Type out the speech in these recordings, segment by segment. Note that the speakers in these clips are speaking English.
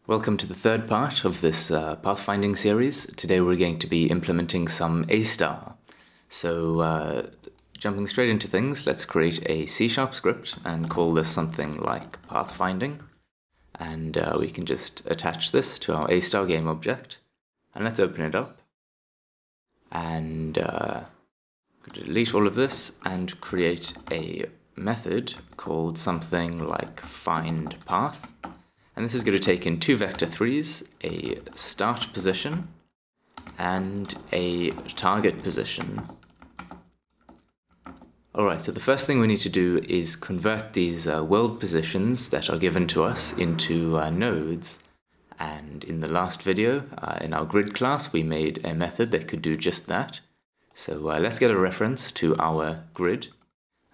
Welcome to the third part of this pathfinding series. Today we're going to be implementing some A star. So jumping straight into things, let's create a C# script and call this something like pathfinding. And we can just attach this to our A star game object. And let's open it up. And delete all of this and create a method called something like findPath. And this is going to take in two vector3s, a start position and a target position. Alright, so the first thing we need to do is convert these world positions that are given to us into nodes. And in the last video, in our grid class, we made a method that could do just that. So let's get a reference to our grid.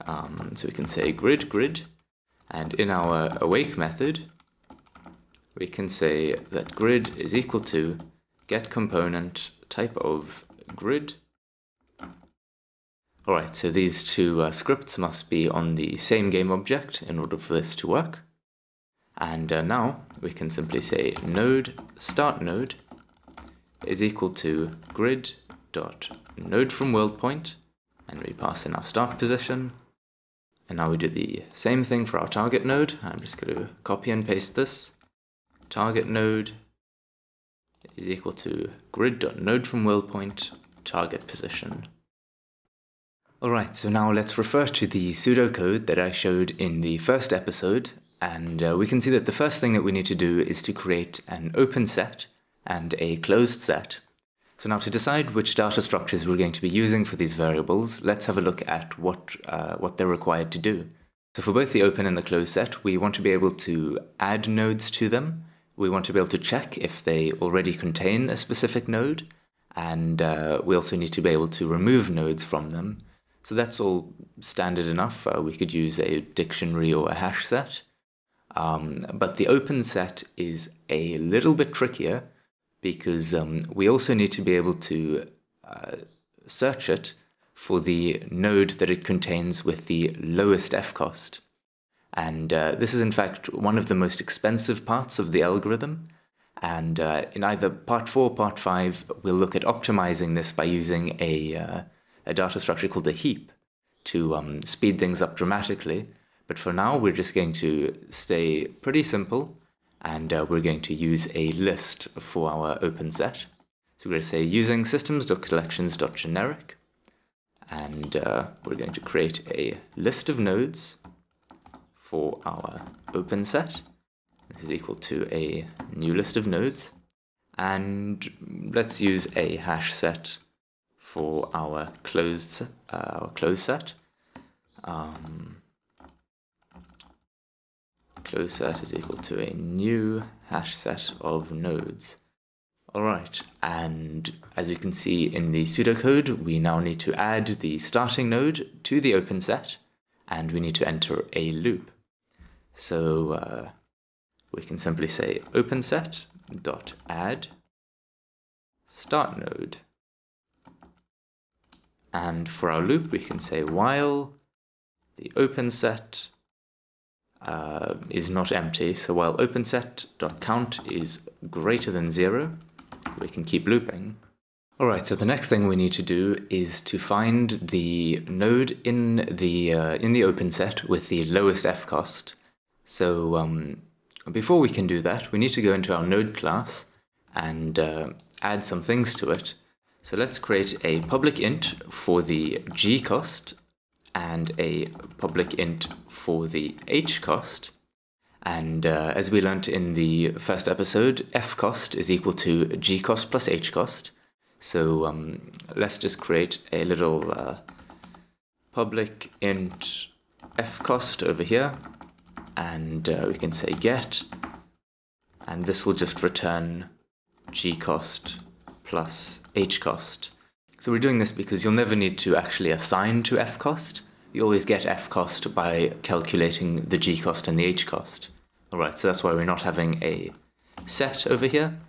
So we can say grid, and in our awake method, we can say that grid is equal to getComponent type of grid. Alright, so these two scripts must be on the same game object in order for this to work. And now we can simply say node start node is equal to grid.node from world point, and we pass in our start position. And now we do the same thing for our target node. I'm just going to copy and paste this. Target node is equal to grid.node from world point target position. Alright, so now let's refer to the pseudocode that I showed in the first episode, and we can see that the first thing that we need to do is to create an open set and a closed set. So now to decide which data structures we're going to be using for these variables, let's have a look at what they're required to do. So for both the open and the closed set, we want to be able to add nodes to them. We want to be able to check if they already contain a specific node, and we also need to be able to remove nodes from them. So that's all standard enough. We could use a dictionary or a hash set. But the open set is a little bit trickier because we also need to be able to search it for the node that it contains with the lowest F cost. And this is in fact one of the most expensive parts of the algorithm. And in either part 4 or part 5, we'll look at optimizing this by using a data structure called a heap to speed things up dramatically. But for now, we're just going to stay pretty simple, and we're going to use a list for our open set. So we're going to say using systems.collections.generic, and we're going to create a list of nodes for our open set. This is equal to a new list of nodes, and let's use a hash set for our closed set. Closed set is equal to a new hash set of nodes. Alright, and as we can see in the pseudocode, we now need to add the starting node to the open set, and we need to enter a loop. So we can simply say openSet.add start node. And for our loop, we can say while the open set is not empty. So while openSet.count is greater than 0, we can keep looping. Alright, so the next thing we need to do is to find the node in the open set with the lowest F cost. So before we can do that, we need to go into our node class and add some things to it. So let's create a public int for the G cost and a public int for the H cost. And as we learnt in the first episode, F cost is equal to G cost plus H cost. So let's just create a little public int F cost over here. And we can say get, and this will just return G cost plus H cost. So we're doing this because you'll never need to actually assign to F cost. You always get F cost by calculating the G cost and the H cost. Alright, so that's why we're not having a set over here.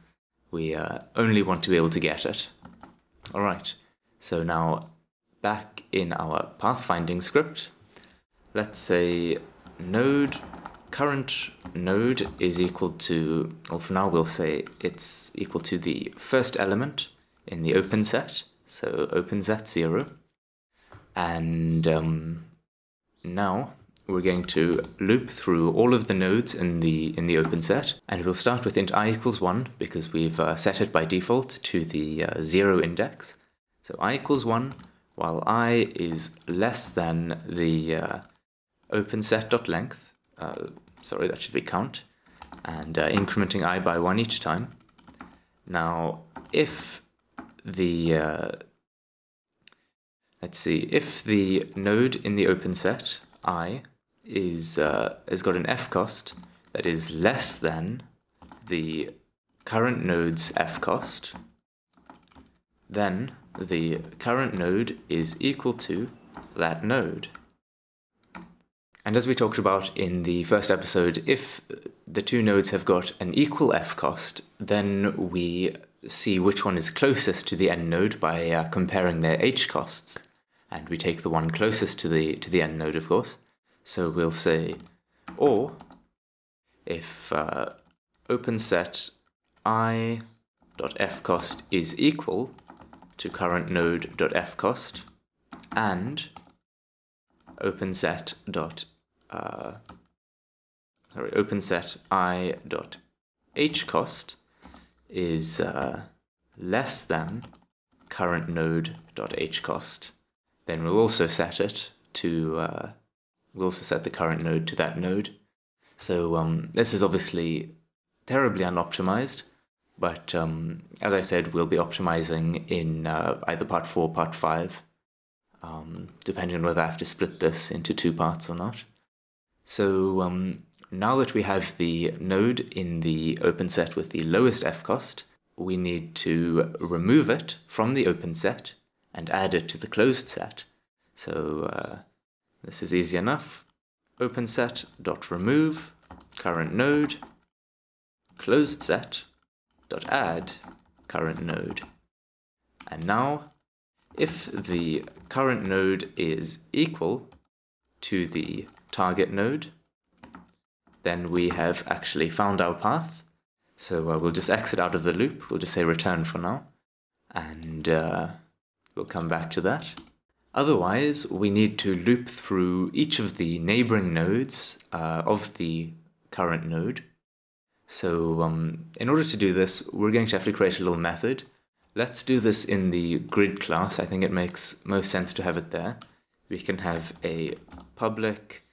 We only want to be able to get it. Alright, so now back in our pathfinding script, let's say node current node is equal to, well, for now we'll say it's equal to the first element in the open set, so open set 0. And now we're going to loop through all of the nodes in the open set, and we'll start with int I equals 1 because we've set it by default to the 0 index. So I equals 1 while I is less than the open set.length. Sorry, that should be count, and incrementing I by 1 each time. Now, if the let's see, if the node in the open set I is has got an f cost that is less than the current node's f cost, then the current node is equal to that node. And as we talked about in the first episode, if the two nodes have got an equal f cost, then we see which one is closest to the end node by comparing their h costs, and we take the one closest to the end node, of course. So we'll say, or if open set I dot f cost is equal to current node dot f cost, and open set I dot h cost is less than current node dot h cost, then we'll also set it to we'll also set the current node to that node. So this is obviously terribly unoptimized, but as I said, we'll be optimizing in either part 4 or part 5, depending on whether I have to split this into 2 parts or not. So now that we have the node in the open set with the lowest f cost, we need to remove it from the open set and add it to the closed set. So this is easy enough. Open set dot remove current node closed set dot add current node. And now, if the current node is equal to the target node, then we have actually found our path. So we'll just exit out of the loop. We'll just say return for now, and we'll come back to that. Otherwise, we need to loop through each of the neighboring nodes of the current node. So in order to do this, we're going to have to create a little method. Let's do this in the grid class. I think it makes most sense to have it there. We can have a public,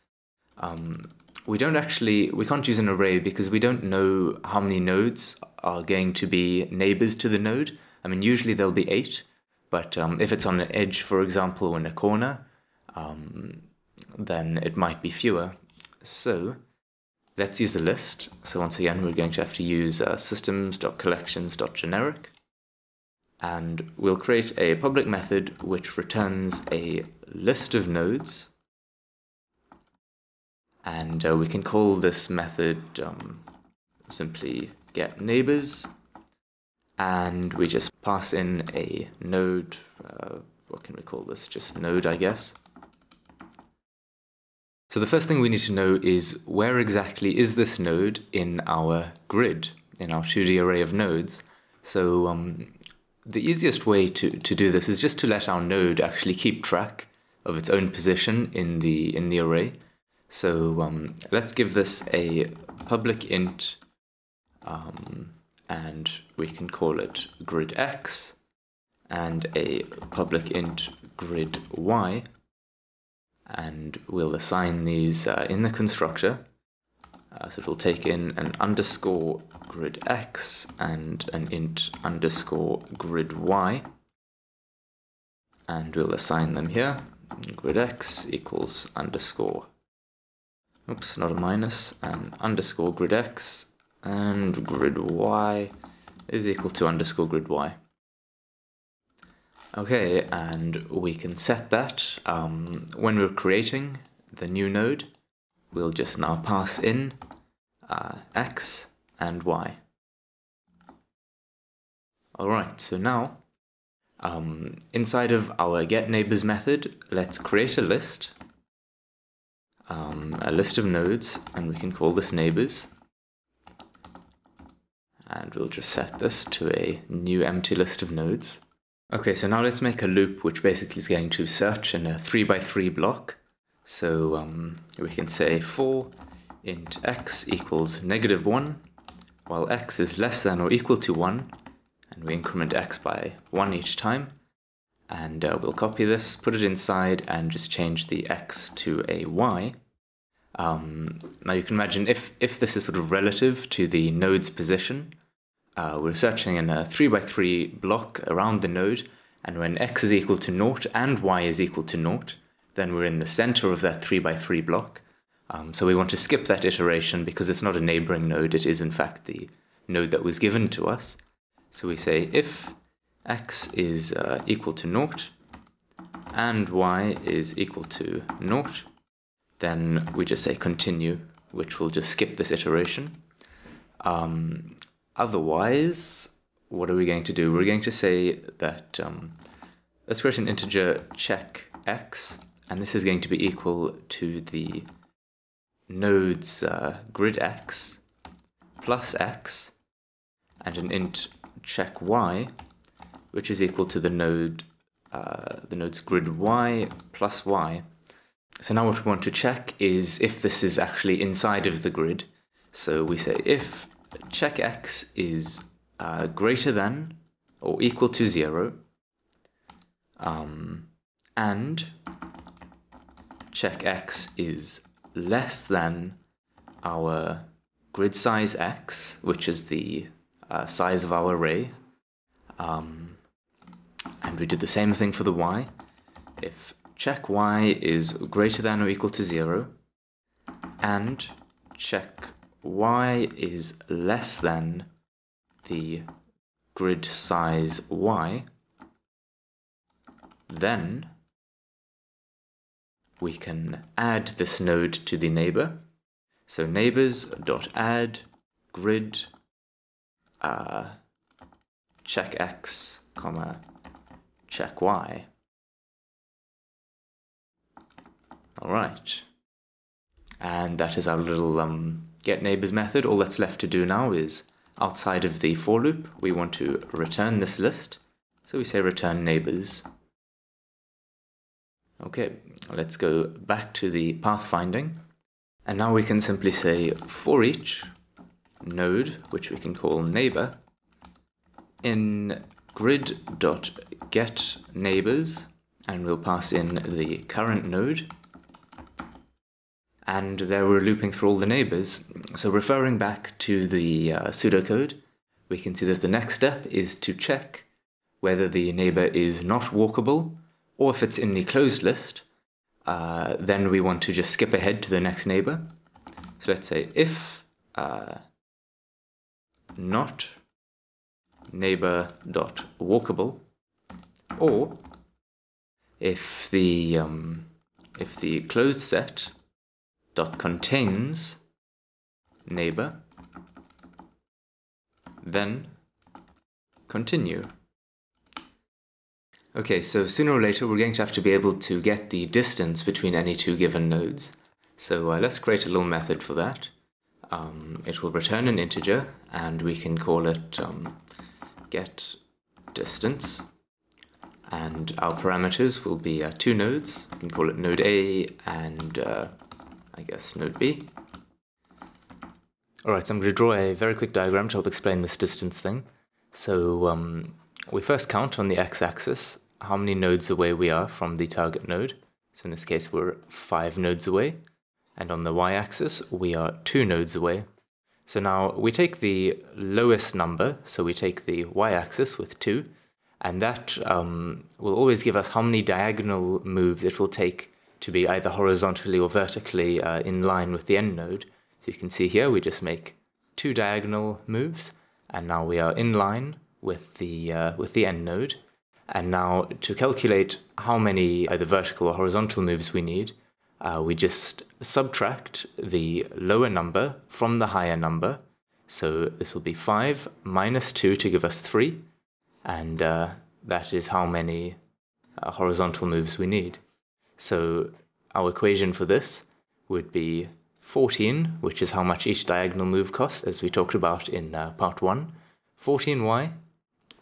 we can't use an array because we don't know how many nodes are going to be neighbors to the node. I mean, usually there'll be 8, but if it's on an edge, for example, or in a corner, then it might be fewer. So let's use a list. So once again, we're going to have to use systems.collections.generic, and we'll create a public method which returns a list of nodes, and we can call this method simply getNeighbors, and we just pass in a node. What can we call this? Just node, I guess. So the first thing we need to know is where exactly is this node in our grid, in our 2D array of nodes. So the easiest way to do this is just to let our node actually keep track of its own position in the array. So let's give this a public int, and we can call it grid x, and a public int grid y, and we'll assign these in the constructor. So it'll take in an underscore grid x and an int underscore grid y, and we'll assign them here. Grid x equals underscore, oops, not a minus, and underscore grid x, and grid y is equal to underscore grid y. Okay, and we can set that when we're creating the new node. We'll just now pass in x and y. Alright, so now inside of our getNeighbors method, let's create a list a list of nodes, and we can call this neighbors. And we'll just set this to a new empty list of nodes. Okay, so now let's make a loop which basically is going to search in a 3x3 block. So we can say for int x equals -1, while x is less than or equal to 1, and we increment x by 1 each time. And we'll copy this, put it inside, and just change the x to a y. Now you can imagine if this is sort of relative to the node's position, we're searching in a 3x3 block around the node, and when x is equal to 0 and y is equal to 0, then we're in the center of that 3x3 block. So we want to skip that iteration because it's not a neighboring node, it is in fact the node that was given to us. So we say if x is equal to 0 and y is equal to 0, then we just say continue, which will just skip this iteration. Otherwise, what are we going to do? We're going to say that, let's create an integer check x, and this is going to be equal to the node's grid x plus x, and an int check y, which is equal to the node's grid y plus y. So now what we want to check is if this is actually inside of the grid. So we say if check x is greater than or equal to 0, and check x is less than our grid size x, which is the size of our array, and we did the same thing for the y. If check y is greater than or equal to 0, and check y is less than the grid size y, then we can add this node to the neighbor. So neighbors.add grid check x, comma check y. All right, and that is our little get neighbors method. All that's left to do now is, outside of the for loop, we want to return this list. So we say return neighbors. Okay, let's go back to the pathfinding. And now we can simply say for each node, which we can call neighbor, in grid.get neighbors, and we'll pass in the current node. And there we're looping through all the neighbors. So referring back to the pseudocode, we can see that the next step is to check whether the neighbor is not walkable, or if it's in the closed list, then we want to just skip ahead to the next neighbor. So let's say if not neighbor.walkable, or if the closed set dot contains neighbor, then continue. Okay, so sooner or later we're going to have to be able to get the distance between any two given nodes. So let's create a little method for that. It will return an integer, and we can call it get distance. And our parameters will be two nodes. We can call it node A and I guess node B. Alright, so I'm going to draw a very quick diagram to help explain this distance thing. So we first count on the x-axis how many nodes away we are from the target node. So in this case we're 5 nodes away. And on the y-axis we are 2 nodes away. So now we take the lowest number, so we take the y-axis with 2, and that will always give us how many diagonal moves it will take to be either horizontally or vertically in line with the end node. So you can see here we just make 2 diagonal moves, and now we are in line with the end node. And now to calculate how many either vertical or horizontal moves we need, we just subtract the lower number from the higher number. So this will be 5 minus 2 to give us 3, and that is how many horizontal moves we need. So our equation for this would be 14, which is how much each diagonal move costs, as we talked about in part 1. 14y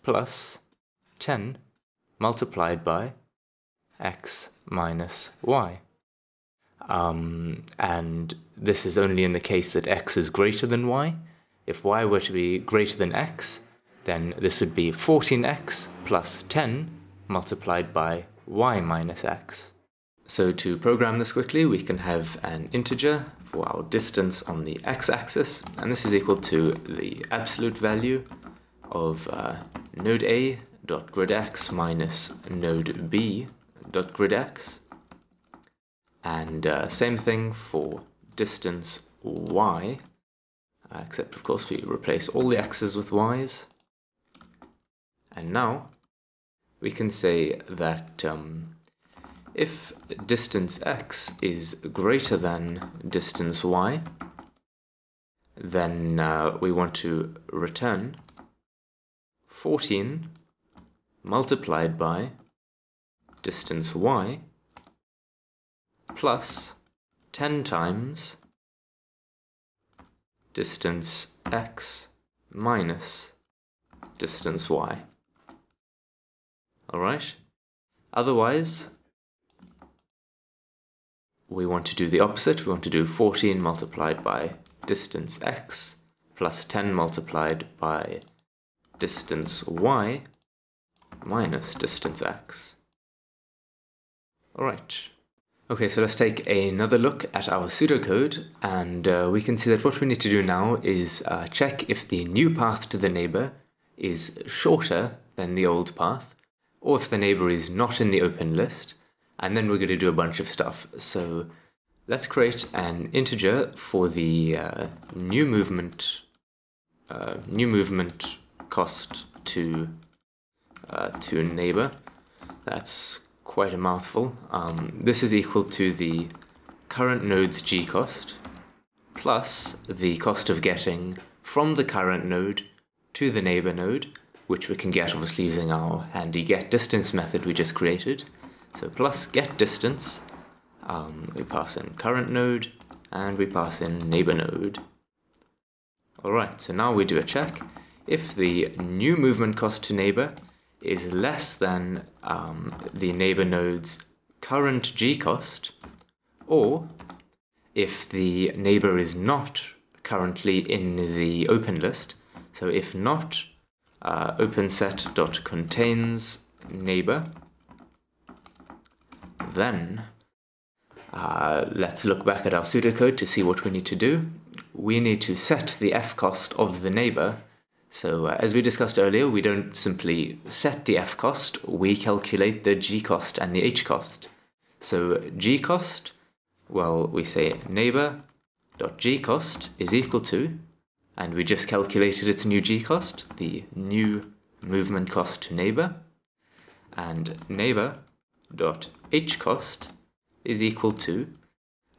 plus 10 multiplied by x minus y. And this is only in the case that x is greater than y. If y were to be greater than x, then this would be 14x plus 10 multiplied by y minus x. So to program this quickly, we can have an integer for our distance on the x-axis, and this is equal to the absolute value of node A dot grid x minus node B dot grid x. And same thing for distance y, except of course we replace all the x's with y's. And now we can say that if distance x is greater than distance y, then we want to return 14 multiplied by distance y plus 10 times distance x minus distance y. Alright? Otherwise, we want to do the opposite. We want to do 14 multiplied by distance x plus 10 multiplied by distance y minus distance x. Alright. Okay, so let's take another look at our pseudocode, and we can see that what we need to do now is check if the new path to the neighbor is shorter than the old path, or if the neighbor is not in the open list, and then we're going to do a bunch of stuff. So let's create an integer for the new movement cost to neighbor. That's quite a mouthful. This is equal to the current node's g cost plus the cost of getting from the current node to the neighbor node, which we can get obviously using our handy getDistance method we just created. So plus getDistance, we pass in current node and we pass in neighbor node. Alright, so now we do a check. If the new movement cost to neighbor is less than the neighbor node's current g cost, or if the neighbor is not currently in the open list, so if not openSet.contains neighbor, then let's look back at our pseudocode to see what we need to do. We need to set the f cost of the neighbor. So as we discussed earlier, we don't simply set the f cost, we calculate the g cost and the h cost. So g cost, well, we say neighbor.g cost is equal to, and we just calculated its new g cost, the new movement cost to neighbor, and neighbor.h cost is equal to,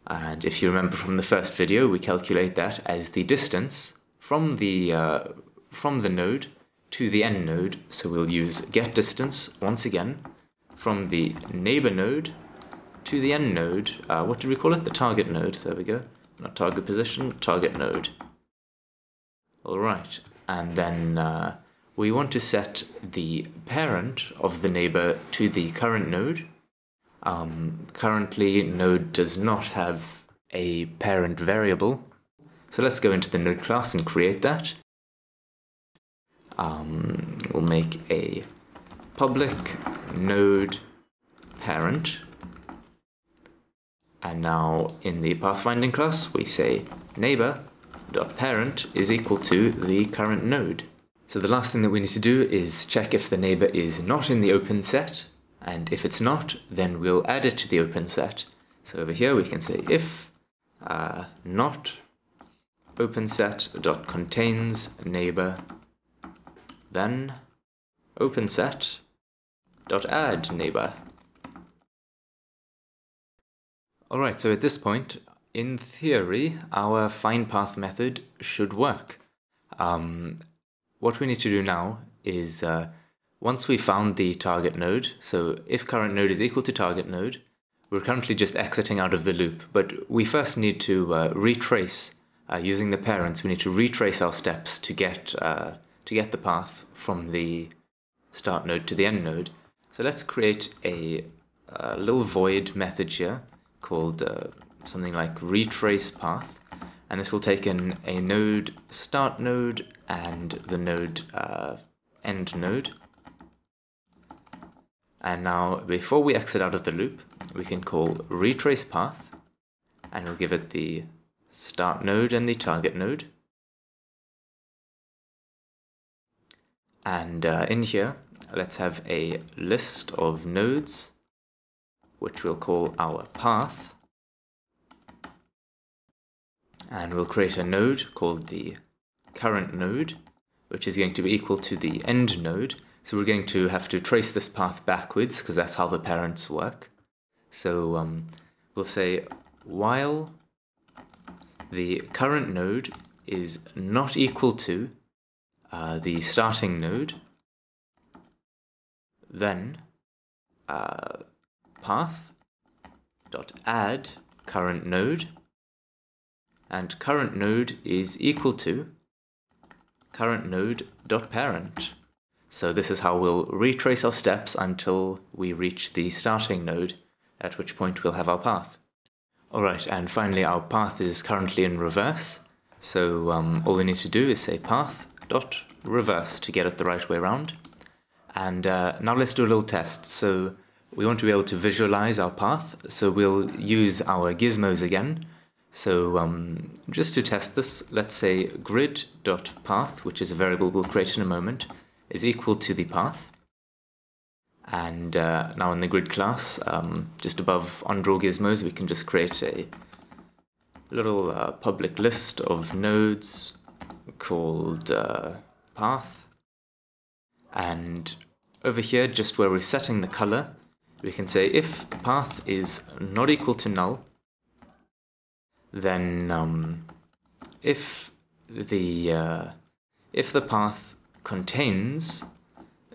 and if you remember from the first video, we calculate that as the distance from the node to the end node, so we'll use getDistance once again from the neighbor node to the end node. What did we call it? The target node. There we go. Not target position, target node. Alright, and then we want to set the parent of the neighbor to the current node. Currently, node does not have a parent variable, so let's go into the node class and create that. We'll make a public node parent, and now in the Pathfinding class we say neighbor.parent is equal to the current node. So the last thing that we need to do is check if the neighbor is not in the open set, and if it's not, then we'll add it to the open set. So over here we can say if not openSet.contains neighbor, then openSet.add neighbor. Alright, so at this point, in theory, our findPath method should work. What we need to do now is, once we found the target node, so if current node is equal to target node, we're currently just exiting out of the loop, but we first need to retrace, using the parents, we need to retrace our steps to get the path from the start node to the end node. So let's create a little void method here called something like retrace path, and this will take in a node start node and the node end node. And now before we exit out of the loop, we can call retrace path, and we'll give it the start node and the target node. And in here, let's have a list of nodes, which we'll call our path. And we'll create a node called the current node, which is going to be equal to the end node. So we're going to have to trace this path backwards, because that's how the parents work. So we'll say while the current node is not equal to the starting node, then path.add current node, and current node is equal to current node.parent. So this is how we'll retrace our steps until we reach the starting node, at which point we'll have our path. Alright, and finally our path is currently in reverse, so all we need to do is say path.reverse to get it the right way around. And now let's do a little test. So we want to be able to visualize our path, so we'll use our gizmos again. So just to test this, let's say grid.path, which is a variable we'll create in a moment, is equal to the path. And now in the grid class, just above onDraw gizmos, we can just create a little public list of nodes called path. And over here, just where we're setting the color, we can say if path is not equal to null, then if the path contains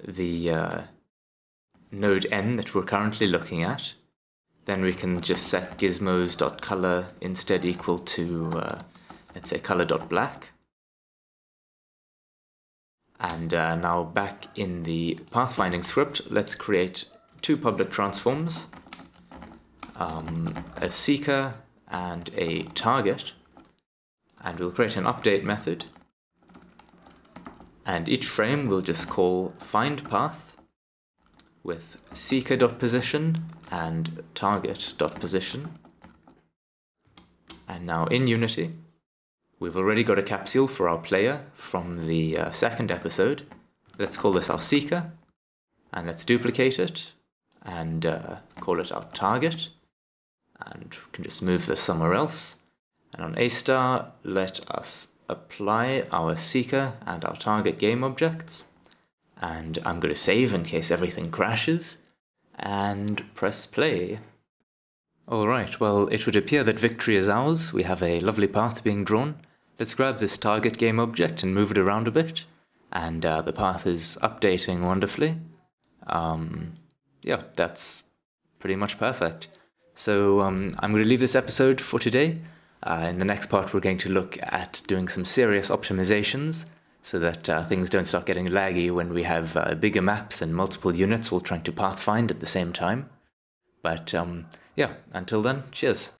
the node n that we're currently looking at, then we can just set gizmos.color instead equal to, let's say, color.black. And now back in the pathfinding script, let's create two public transforms, a seeker and a target, and we'll create an update method. And each frame we'll just call findPath with seeker.position and target.position. And now in Unity, we've already got a capsule for our player from the second episode. Let's call this our seeker, and let's duplicate it and call it our target. And we can just move this somewhere else. And on A star, let us apply our seeker and our target game objects. And I'm going to save in case everything crashes, and press play. Alright, well, it would appear that victory is ours. We have a lovely path being drawn. Let's grab this target game object and move it around a bit. And the path is updating wonderfully. Yeah, that's pretty much perfect. So I'm going to leave this episode for today. In the next part, we're going to look at doing some serious optimizations so that things don't start getting laggy when we have bigger maps and multiple units all trying to pathfind at the same time. But yeah, until then, cheers.